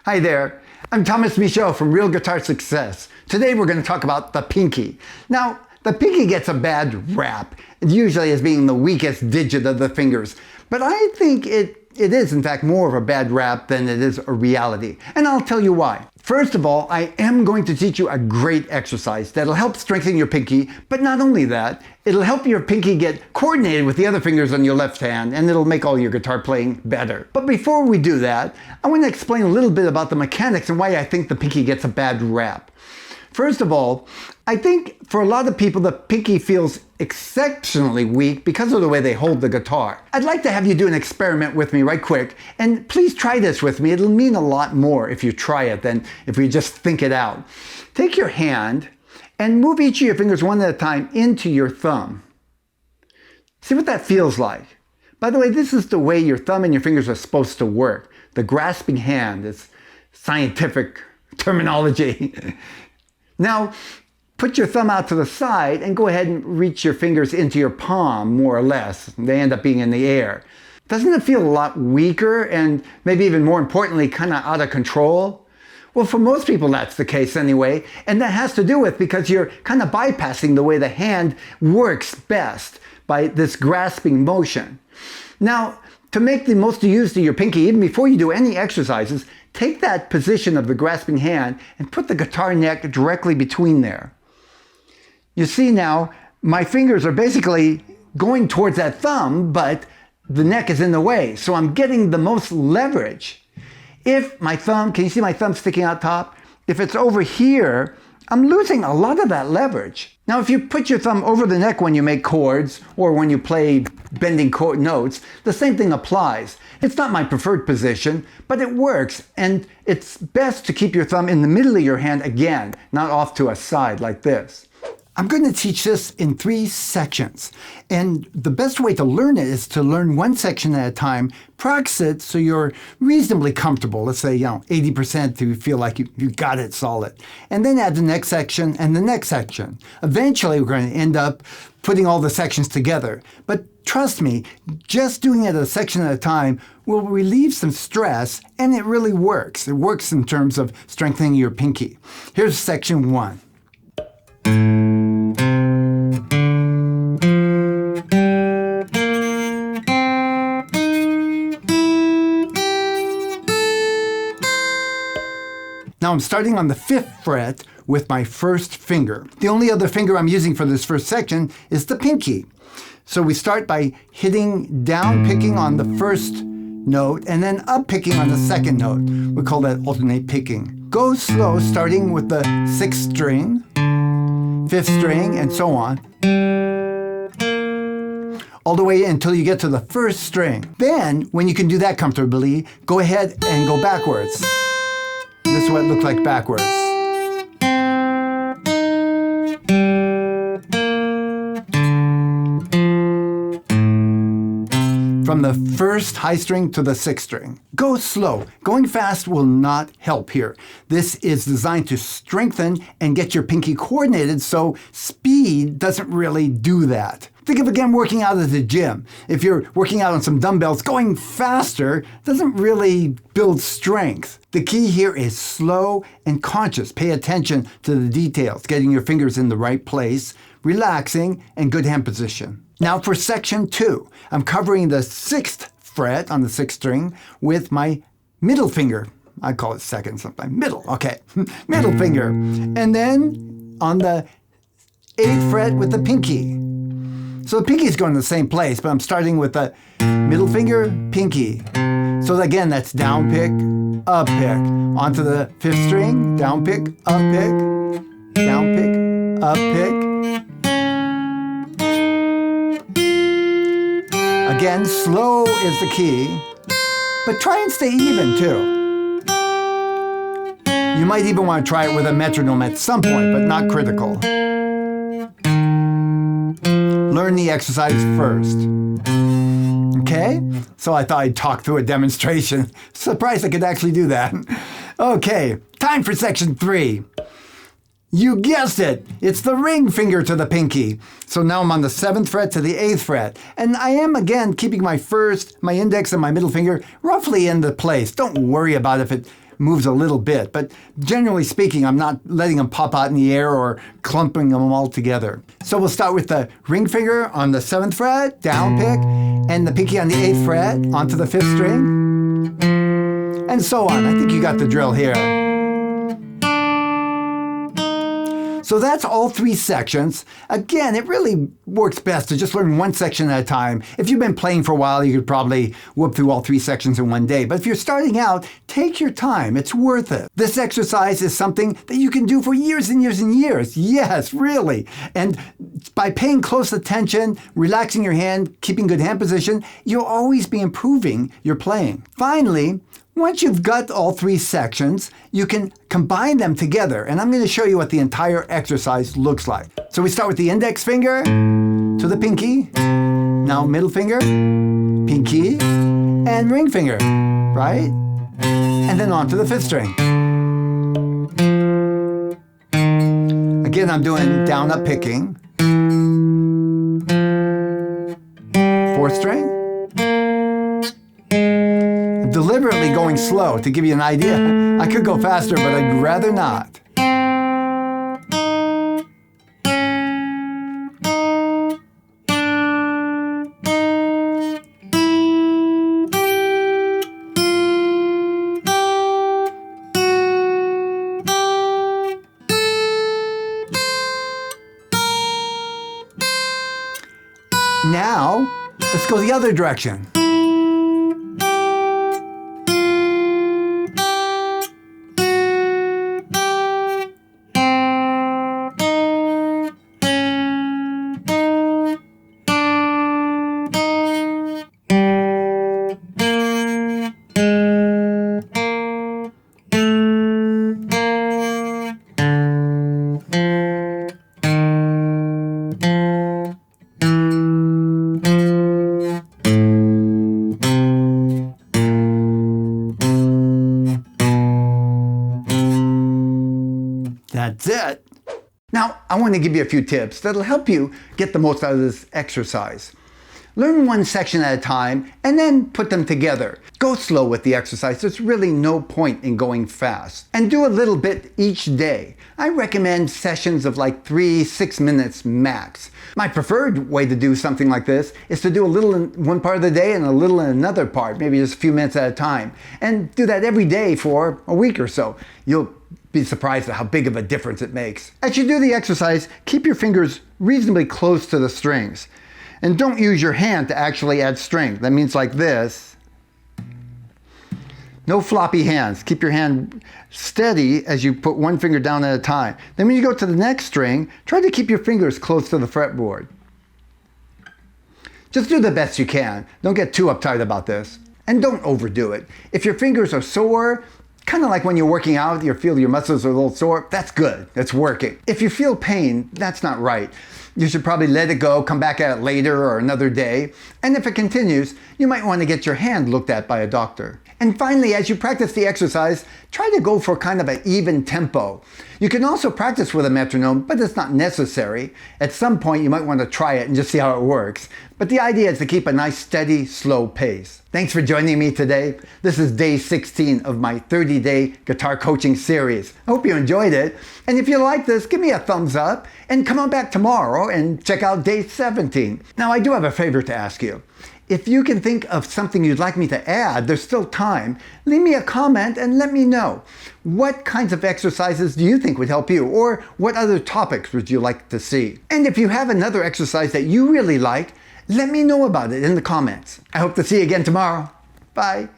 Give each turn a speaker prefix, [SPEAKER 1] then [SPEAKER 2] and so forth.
[SPEAKER 1] Hi there, I'm Tomas Michaud from Real Guitar Success. Today we're going to talk about the pinky. Now, the pinky gets a bad rap, usually as being the weakest digit of the fingers, but I think it is in fact more of a bad rap than it is a reality, and I'll tell you why. First of all, I am going to teach you a great exercise that'll help strengthen your pinky, but not only that, it'll help your pinky get coordinated with the other fingers on your left hand, and it'll make all your guitar playing better. But before we do that, I want to explain a little bit about the mechanics and why I think the pinky gets a bad rap. First of all, I think for a lot of people, the pinky feels exceptionally weak because of the way they hold the guitar. I'd like to have you do an experiment with me right quick, and please try this with me. It'll mean a lot more if you try it than if you just think it out. Take your hand and move each of your fingers one at a time into your thumb. See what that feels like. By the way, this is the way your thumb and your fingers are supposed to work. The grasping hand is scientific terminology. Now, put your thumb out to the side and go ahead and reach your fingers into your palm, more or less. They end up being in the air. Doesn't it feel a lot weaker and maybe even more importantly, kind of out of control? Well, for most people that's the case anyway, and that has to do with because you're kind of bypassing the way the hand works best by this grasping motion. Now, to make the most use of your pinky, even before you do any exercises, take that position of the grasping hand and put the guitar neck directly between there. You see now, my fingers are basically going towards that thumb, but the neck is in the way, so I'm getting the most leverage. If my thumb, can you see my thumb sticking out top? If it's over here, I'm losing a lot of that leverage. Now, if you put your thumb over the neck when you make chords or when you play bending chord notes, the same thing applies. It's not my preferred position, but it works, and it's best to keep your thumb in the middle of your hand again, not off to a side like this. I'm going to teach this in 3 sections, and the best way to learn it is to learn one section at a time, practice it so you're reasonably comfortable. Let's say, 80% to feel like you got it solid. And then add the next section and the next section. Eventually, we're going to end up putting all the sections together. But trust me, just doing it a section at a time will relieve some stress, and it really works. It works in terms of strengthening your pinky. Here's section 1. Now I'm starting on the 5th fret with my first finger. The only other finger I'm using for this first section is the pinky. So we start by hitting down picking on the first note and then up picking on the second note. We call that alternate picking. Go slow, starting with the 6th string, 5th string, and so on, all the way until you get to the 1st string. Then, when you can do that comfortably, go ahead and go backwards. This is what it looks like backwards. From the 1st high string to the 6th string. Go slow. Going fast will not help here. This is designed to strengthen and get your pinky coordinated, so speed doesn't really do that. Think of again working out at the gym. If you're working out on some dumbbells, going faster doesn't really build strength. The key here is slow and conscious. Pay attention to the details, getting your fingers in the right place, relaxing, and good hand position. Now for section 2, I'm covering the 6th fret on the 6th string with my middle finger. I call it second sometimes. Middle, okay. Middle finger. And then on the 8th fret with the pinky. So the pinky is going to the same place, but I'm starting with the middle finger, pinky. So again, that's down pick, up pick. Onto the 5th string, down pick, up pick, down pick, up pick. Again, slow is the key, but try and stay even too. You might even want to try it with a metronome at some point, but not critical. Learn the exercise first. Okay? So I thought I'd talk through a demonstration. Surprised I could actually do that. Okay, time for section 3. You guessed it! It's the ring finger to the pinky. So now I'm on the 7th fret to the 8th fret. And I am, again, keeping my index and my middle finger roughly in the place. Don't worry about if it moves a little bit. But generally speaking, I'm not letting them pop out in the air or clumping them all together. So we'll start with the ring finger on the 7th fret, down pick, and the pinky on the 8th fret onto the 5th string, and so on. I think you got the drill here. So that's all 3 sections. Again, it really works best to just learn 1 section at a time. If you've been playing for a while, you could probably whoop through all 3 sections in one day. But if you're starting out, take your time. It's worth it. This exercise is something that you can do for years and years and years. Yes, really. And by paying close attention, relaxing your hand, keeping good hand position, you'll always be improving your playing. Finally, once you've got all 3 sections, you can combine them together. And I'm going to show you what the entire exercise looks like. So we start with the index finger to the pinky. Now middle finger, pinky, and ring finger, right? And then on to the 5th string. Again, I'm doing down up picking. 4th string. Deliberately going slow to give you an idea. I could go faster, but I'd rather not. Now, let's go the other direction. That's it. Now, I want to give you a few tips that'll help you get the most out of this exercise. Learn 1 section at a time and then put them together. Go slow with the exercise. There's really no point in going fast. And do a little bit each day. I recommend sessions of like 3-6 minutes max. My preferred way to do something like this is to do a little in one part of the day and a little in another part, maybe just a few minutes at a time. And do that every day for a week or so. You'll be surprised at how big of a difference it makes. As you do the exercise, keep your fingers reasonably close to the strings. And don't use your hand to actually add strength. That means like this. No floppy hands. Keep your hand steady as you put 1 finger down at a time. Then when you go to the next string, try to keep your fingers close to the fretboard. Just do the best you can. Don't get too uptight about this. And don't overdo it. If your fingers are sore, kind of like when you're working out, you feel your muscles are a little sore, that's good, it's working. If you feel pain, that's not right. You should probably let it go, come back at it later or another day. And if it continues, you might want to get your hand looked at by a doctor. And finally, as you practice the exercise, try to go for kind of an even tempo. You can also practice with a metronome, but it's not necessary. At some point, you might want to try it and just see how it works. But the idea is to keep a nice, steady, slow pace. Thanks for joining me today. This is day 16 of my 30-day guitar coaching series. I hope you enjoyed it. And if you like this, give me a thumbs up and come on back tomorrow and check out day 17. Now, I do have a favor to ask you. If you can think of something you'd like me to add, there's still time, leave me a comment and let me know. What kinds of exercises do you think would help you? Or what other topics would you like to see? And if you have another exercise that you really like, let me know about it in the comments. I hope to see you again tomorrow. Bye.